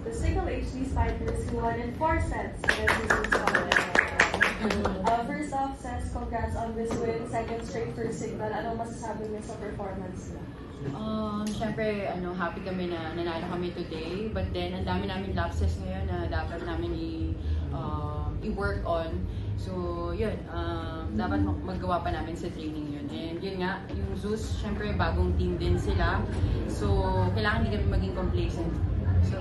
the Single HD Spiders who won in 4 sets against the Zeus College. First off, Ses, congrats on this win. Second straight for Signal. Anong masasabi niyo sa performance niya? Syempre, happy kami na nanalo kami today. But then, ang dami namin lapses ngayon na dapat namin i-work on. So, yun. Dapat magawa pa namin sa training yun. And yun nga, yung Zeus, syempre, bagong team din sila. So, kailangan hindi kami maging complacent. So,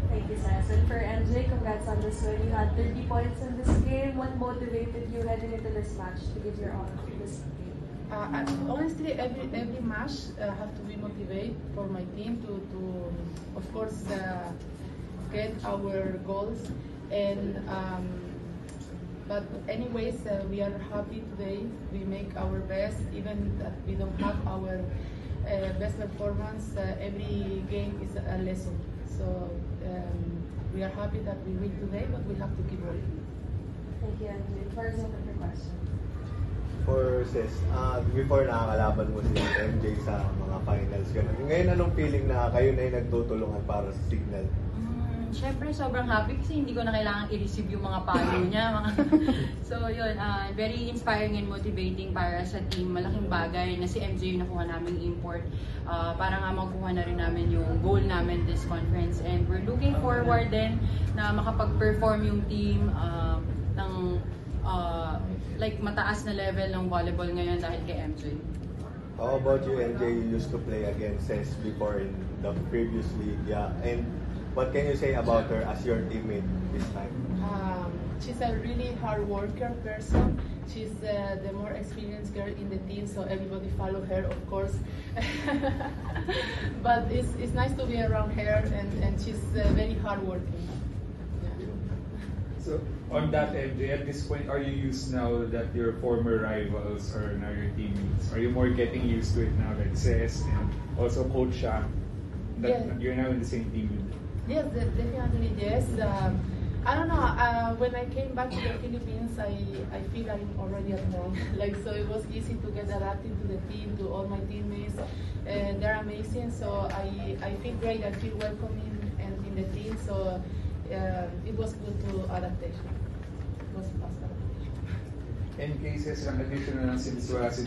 thank you, Ses. And for MJ, congrats on this win. You had 30 points in this game. What motivated you heading into this match to give your all for this game? Honestly, every match have to be motivated for my team to of course, get our goals. And but anyways, we are happy today. We make our best, even that we don't have our best performance. Every game is a lesson. So we are happy that we win today, but we have to keep working. Thank you, MJ. For some of your question. For Ses, before nakakalaban mo si MJ sa mga finals, gano'n. Ngayon, anong feeling na kayo na yung nagtutulungan para sa Signal? Siyempre, sobrang happy kasi hindi ko na kailangan i-receive yung mga payo niya. So, yun, very inspiring and motivating para sa team. Malaking bagay na si MJ yung nakuha naming import para nga makuha na rin namin yung goal namin this conference. And we're looking forward din na makapag-perform yung team ng like mataas na level ng volleyball ngayon dahil kay MJ. How about you, MJ? You used to play against Ses before in the previous league, yeah. And what can you say about her as your teammate this time? She's a really hard worker person. She's the more experienced girl in the team, so everybody follow her, of course. But it's nice to be around her, and she's very hard working. So, on that, MJ, at this point, are you used now that your former rivals are now your teammates? Are you more getting used to it now, like Ses and also Coach Shaq, that you're now in the same team with them? Yes, definitely yes. I don't know, when I came back to the Philippines, I feel I'm already at home. Like, so it was easy to get adapted to the team, to all my teammates, and they're amazing. So I feel great, I feel welcoming and in the team. So it was good to adaptation. It was fast adaptation. In cases, ang addition na lang si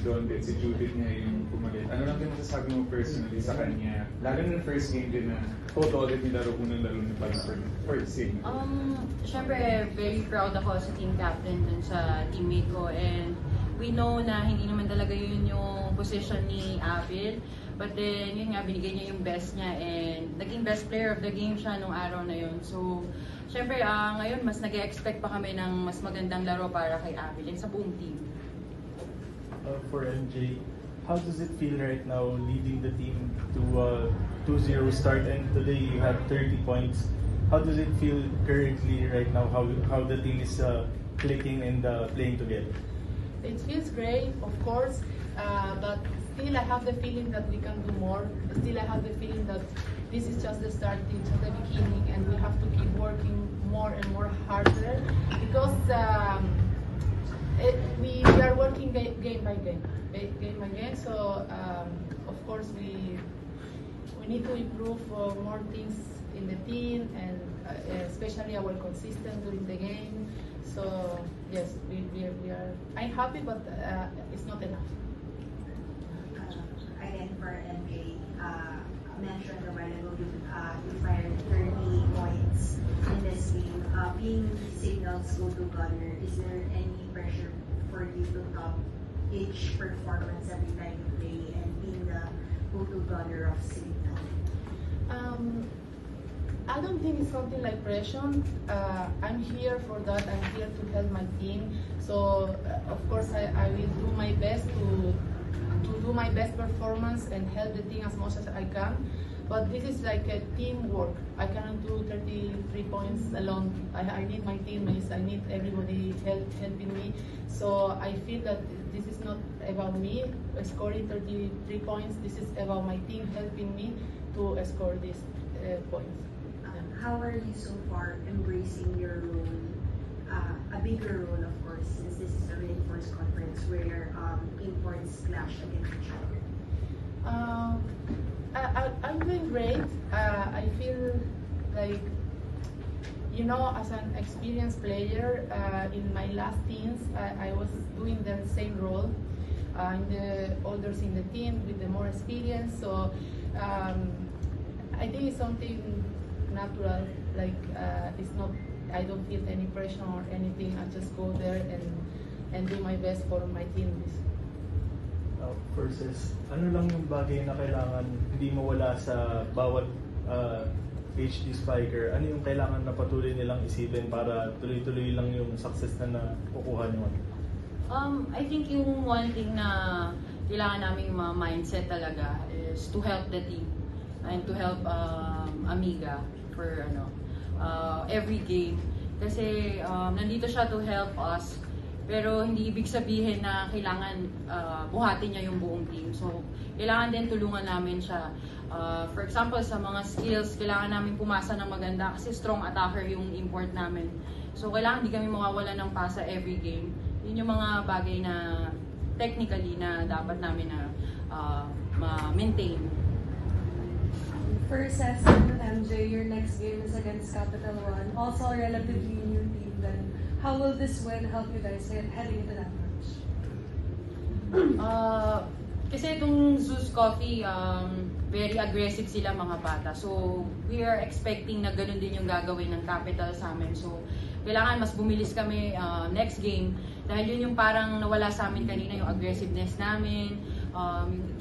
Don din, si Judith niya yung pumalit. Ano lang din masasabi mo personally sa kanya? Lalo na first game din na photo ulit nilaro kung laro niya pala for Signal. Syempre, very proud ako sa team captain dun sa teammate ko. And we know na hindi naman talaga yun yung position ni Apil. But then, yun nga, binigay niya yung best niya and naging best player of the game siya nung araw na yun. So, syempre, ngayon, mas nag-expect pa kami ng mas magandang laro para kay Apil and sa buong team. For MJ, how does it feel right now leading the team to a 2-0 start, and today you have 30 points? How does it feel currently right now, how the team is clicking and playing together? It feels great, of course, but still I have the feeling that we can do more. Still I have the feeling that this is just the start, it's just the beginning, and we have to keep working more and more harder because we are working game by game. So of course we need to improve more things in the team, and especially our consistent during the game. So yes, we are. I'm happy, but it's not enough. Again, for MJ, mentioned a while ago, you fired 30 points in this game. Being Signal's go-to gunner, is there any pressure for you to top each performance every time you play and being the go-to gunner of Signal? I don't think it's something like pressure. I'm here for that. I'm here to help my team. So of course I will do my best to do my best performance and help the team as much as I can. But this is like a teamwork. I cannot do 33 points alone. I need my teammates. I need everybody helping me. So I feel that this is not about me scoring 33 points. This is about my team helping me to score these points. How are you so far embracing your role, a bigger role, of course, since this is a reinforced conference where imports clash against each other? I'm doing great. I feel like like, you know, as an experienced player, in my last teams, I was doing the same role. In the others in the team with the more experience, so I think it's something natural. Like it's not, I don't feel any pressure or anything. I just go there and do my best for my teammates. Versus, ano lang yung bagay na kailangan hindi mawala sa bawat PhD spiker? Ano yung kailangan na patuloy nilang isipin para tuloy-tuloy lang yung success na nakukuha nyo? I think yung one thing na kailangan namin mindset talaga is to help the team and to help Amiga for every game. Kasi nandito siya to help us, pero hindi ibig sabihin na kailangan buhatin niya yung buong team. So, kailangan din tulungan namin siya. For example, sa mga skills, kailangan namin pumasa ng maganda kasi strong attacker yung import namin. So, kailangan di kami mawawala ng pasa every game. Yun yung mga bagay na technically na dapat namin na ma-maintain. For Cesc and MJ, your next game is against Capital One, also a relatively new team. Then, how will this win help you guys heading into that match? Kasi itong Zeus Coffee, very aggressive sila mga bata. So, we are expecting na ganun din yung gagawin ng Capital sa amin. So, kailangan mas bumilis kami next game. Dahil yun yung parang nawala sa amin kanina, yung aggressiveness namin,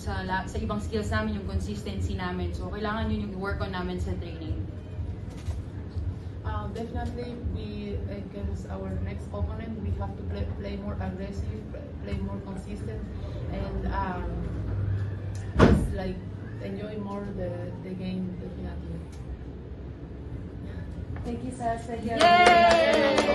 sa ibang skills namin, yung consistency namin. So, kailangan yun yung work on namin sa training. Definitely, against our next opponent, we have to play more aggressive, play more consistent, and just like enjoy more the game. Definitely. Thank you, Cesc. Thank you. Yay!